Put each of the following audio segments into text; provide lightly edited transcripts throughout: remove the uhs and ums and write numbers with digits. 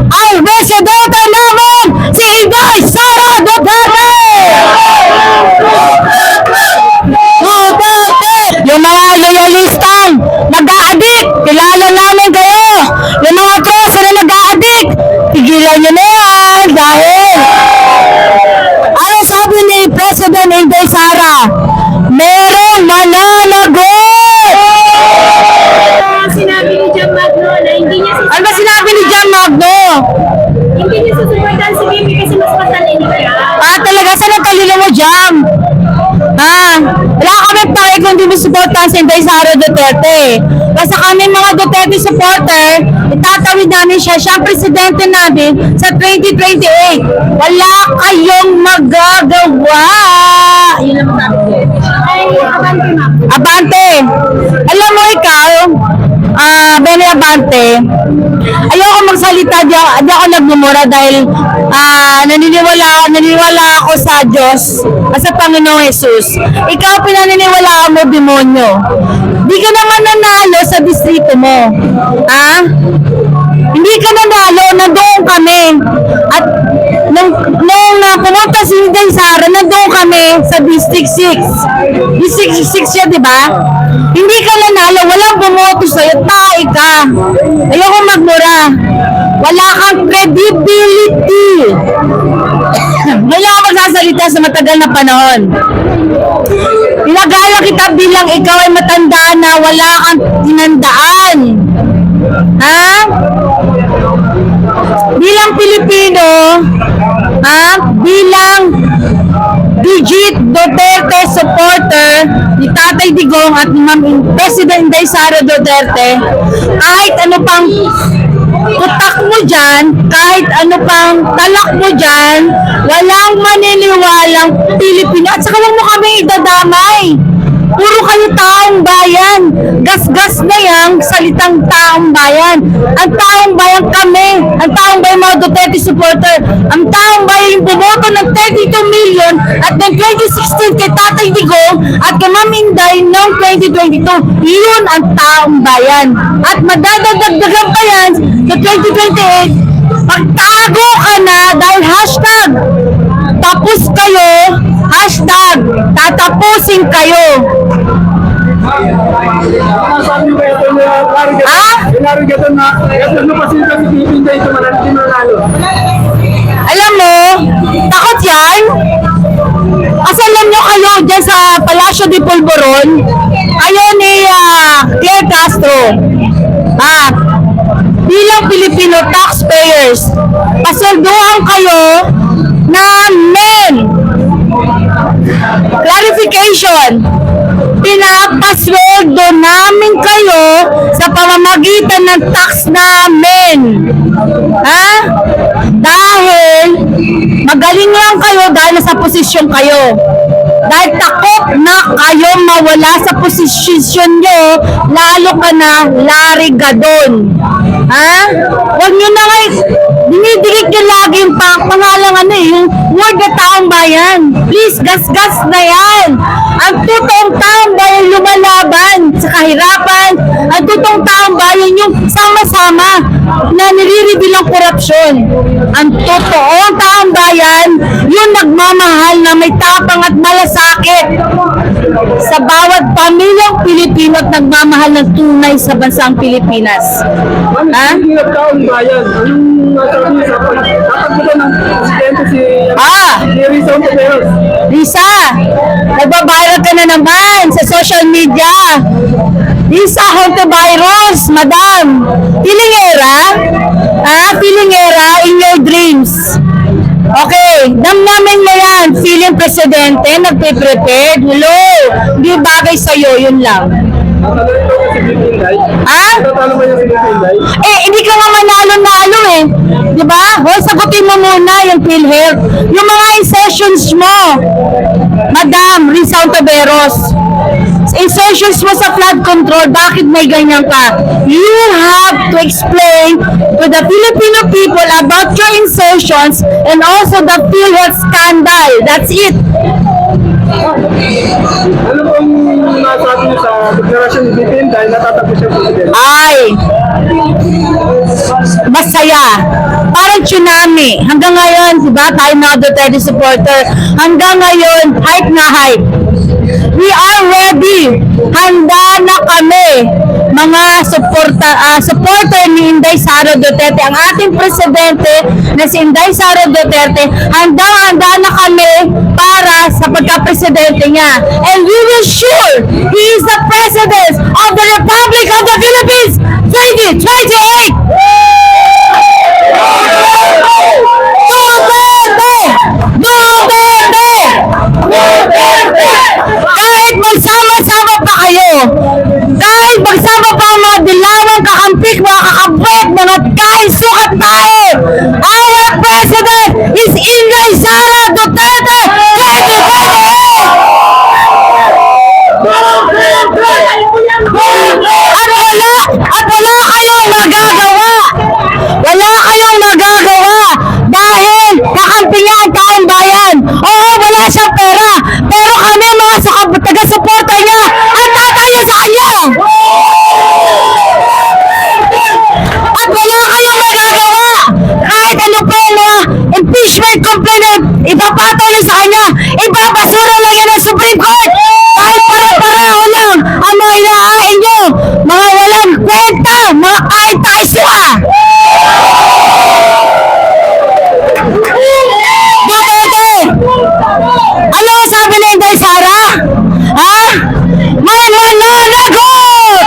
ay presidente namin si Inday Sara Duterte! Duterte! Yung mga loyalistang nag-a-addict, kilala namin kayo. Yung mga troso na nag-a-addict, tigilan nyo na yan dahil ano sabi ni President Inday Sara? Merong mananagot! Sinabi ni Jam Magno na hindi niya Ano ba sinabi ni John Magno? hindi niya susuportahan si Bibi kasi mas matalino niya. Talaga, saan ang talino mo, Jam? Wala kami pake kung di mo supportahan si Inday Sara Duterte. Basta kami mga Duterte supporter, itatawid namin siya. Siya ang presidente namin sa 2028. Wala kayong magagawa. Yun ang sabi ko. Ay, abante ma'am. Abante! Alam mo ikaw, Benny Abante, ayoko magsalita, di ako nagmumura dahil naniniwala ako sa Diyos at sa Panginoong Jesus. Ikaw pinaniniwalaan mo, demonyo. Di ka naman nanalo sa distrito mo. Hindi ka nanalo, nandoon kami. At nung pumunta si Inday Sara, nandoon kami sa District 6. District 6 siya, di ba? Hindi ka nanalo, walang bumoto sa'yo, tae ka. Ayoko magmura. Wala kang credibility. Ngayon ako magsasalita sa matagal na panahon. Pinagala kita bilang ikaw ay matandaan na wala kang tinandaan. Bilang Pilipino, bilang Digit Duterte supporter ni Tatay Digong at ni Ma'am President Inday Sara Duterte, kahit ano pang kutak mo dyan, kahit ano pang talak mo dyan, walang maniniwalang Pilipino. At saka lang mo kami idadamay. Puro kayo taong bayan. Gas-gas na yung salitang taong bayan. Ang taong bayan kami. Ang taong bayan mga Duterte supporter. Ang taong bayan yung bumoto ng 32 million at ng 2016 kay Tatay Digong at kay Ma'am Inday noong 2022. Yun ang taong bayan. At madadagdagan pa yan sa 2028. Magtago ka na dahil hashtag tapos kayo, hashtag tatapusin kayo. Alam mo, takot yan. Asalam nyo kayo dyan sa Palacio de Polvoron, kayo ni Claire Castro. Bilang Filipino taxpayers, pasolduhan kayo namin. Clarification, pinapasweldo namin kayo sa pamamagitan ng tax namin. Dahil magaling lang kayo dahil nasa posisyon kayo. Dahil takot na kayo mawala sa posisyon nyo, lalo ka na larigadon. Huwag nyo na kayo, dinidilig nyo lagi yung pangalang yung word na taong bayan. Please, gas-gas na yan. Ang totoong taong bayan lumalaban sa kahirapan. Ang totoong taong bayan yung sama-sama na niliribil ang korupsyon. Ang totoong taong bayan yung nagmamahal na may tapang at malasakit sa bawat pamilyang Pilipino at nagmamahal ng tunay sa bansang Pilipinas. Hindi nagtaong bayan. Anong nasabi sa tatakbo ng presidente si Risa Ontiveros? Risa, nagbabiral ka na naman sa social media. Risa Ontiveros, madam. Pilingera? Pilingera in your dreams. Okay, damdamin mo yan. Feeling presidente, nagpe-prepared. Hello, hindi bagay sa'yo, yun lang. Hindi ka nga manalo-nalo eh. Diba? Sagutin mo muna yung PhilHealth. Yung mga insertions mo, Madam Risa Ontiveros, insertions mo sa flood control, bakit may ganyan ka? You have to explain to the Filipino people about your insertions and also the PhilHealth scandal. That's it. Ano pong nasabi niyo sa deklarasyon ni Bitin dahil natatapos yung presidente? masaya. Parang tsunami. Hanggang ngayon, diba, tayo mga Duterte supporter, hanggang ngayon, hype na hype. We are ready. Handa na kami, mga supporter ni Inday Sara Duterte, ang ating presidente na si Inday Sara Duterte, handa na kami para sa pagka-presidente niya. And we will sure he is the president of the Republic of the Philippines 2028! Duterte! Duterte! Duterte! Kahit magsama-sama pa kayo, kahit magsama pa ang mga dilawang kakampik, mga kakabwet, mga kahit sukat tayo, our president is Inday Sara Duterte 2028! At wala kayong magagawa. Wala kayong magagawa dahil kakampi niya ang taong bayan. Oo, wala siyang pera, pero kami mga taga-suporta niya ang tatayo sa kanya. At wala kayong magagawa kahit ano pa yung mga impeachment complaint ipapatuloy sa kanya, ipapasura lang yan ng Supreme Court. Kahit para-pareho lang ang mga inahain nyo, mga walang kwenta, mga kahit tayo suka. Duterte! Ano ang sabi ni Inday Sara? Ha? May mananagot!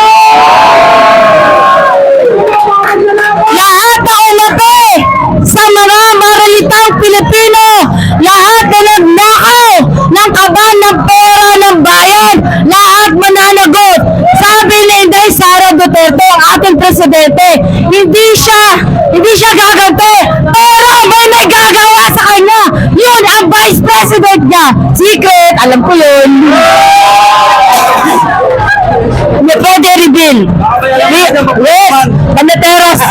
Lahat na umate sa mga maralitang Pilipino, lahat na nagnakaw ng kaban ng pera ng bayan, lahat mananagot. Sabi ni Inday Sara Duterte, ang ating presidente, hindi siya gagante, pero may gagawa sa kanya. Yun ang vice president niya. Secret, alam ko yun. Hindi pwede reveal. Yes, Banateros.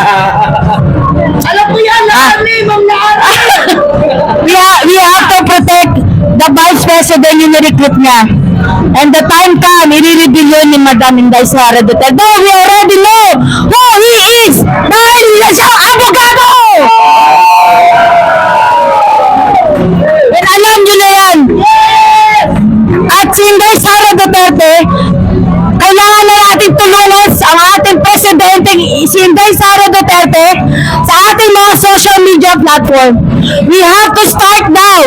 Alam ko yan, nakalimang We have to protect the vice president yung recruit niya. And the time come, i-reveal yun ni Madam Inday Sara Duterte. Though we already know who he is dahil niya siyang abogado! And alam niyo na yan. At si Inday Sara Duterte, kailangan na natin tulungan ang ating presidente, si Inday Sara Duterte, sa ating mga social media platform. We have to start now.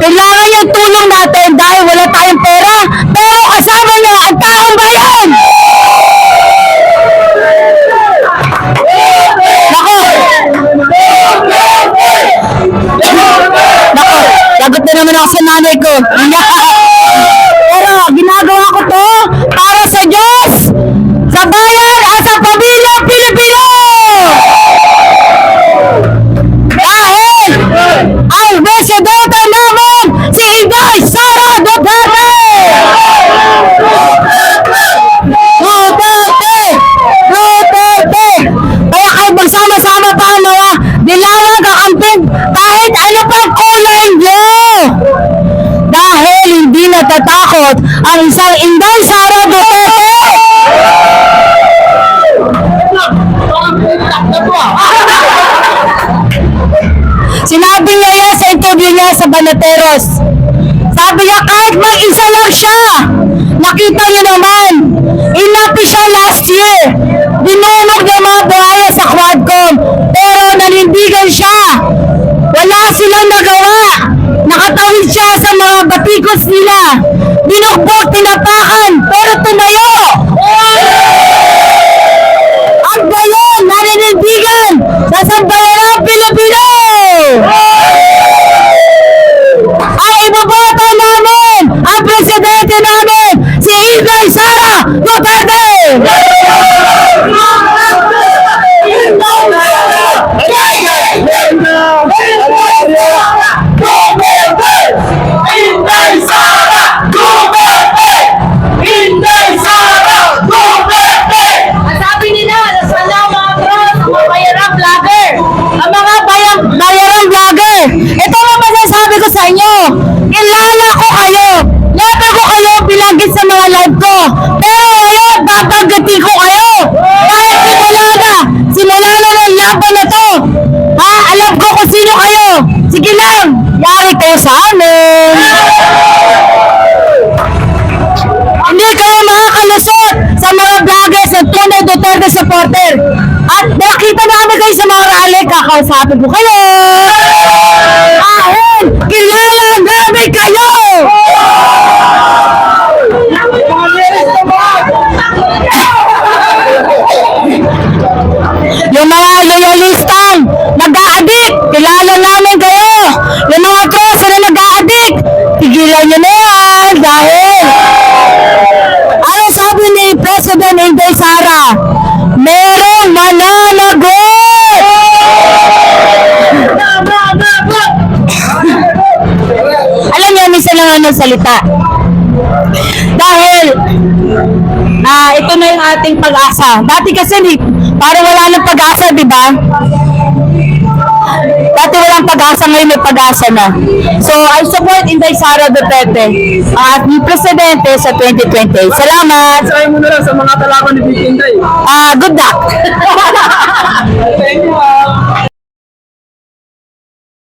Kailangan yung tulong natin dahil wala tayong pera, pero kasama niya ang taong bayan! Nako! Nako! Lagot na naman ako sa nanay ko. Pero ginagawa ko to para sa Diyos, sa bayan at sa pamilyang Pilipino! Dahil ang presidente naman si Inday Sara Duterte! Duterte! Duterte! Kaya kahit magsama-sama pa ang mga dilawang kakamping, kahit ano pang kulay nyo! Dahil hindi natatakot ang isang Inday Sara Duterte! Sinabi niya yan sa interview niya sa Banateros. Sabi niya kahit mag-isa lang siya, nakita niyo naman, inapi siya last year. Binunog niya mga buhaya sa Quadcom, pero nanindigan siya. Wala silang nagawa. Nakatawid siya sa mga batikos nila. Binugbog, tinapakan, pero tumayo. At ngayon, naninindigan sa sambayanang Pilipino. Ang iboboto namin, ang presidente namin, si Inday Sara Duterte! Inday Sara Duterte! Inday Sara Duterte! Ang sabi nila, nasala ang mga bros, mga bayarang vlogger. Ang mga bayarang vlogger, ito ang masasabi ko sa inyo. Kilala ko kayo. Never ko kayo bilangin sa mga live ko. Pero ngayon, babanggitin ko kayo. Kahit simula na ng laban na to. Ha? Alam ko kung sino kayo. Sige lang, yari kayo sa amin. Hindi kayo makakalusot sa mga vloggers ng tunay Duterte supporter. At nakita namin kayo sa mga rally, kakausapin ko kayo. Dahil kilala namin kayo. Yung mga loyalistang nag-a-addict, kilala namin kayo. Yung mga troso na nag-a-addict, tigilan nyo na yan dahil ano sabi ni President Inday Sara? Merong mananagot! Alam niyo, minsan lang ang salita. Dahil ito na yung ating pag-asa. Dati kasi parang wala nang pag-asa, di ba? Dati walang pag-asa, ngayon may pag-asa na. So, I support Inday Sara Duterte, ang ating presidente sa 2020. Salamat! Sabi mo na lang sa mga kalaban ni Vicky Inday. Good luck!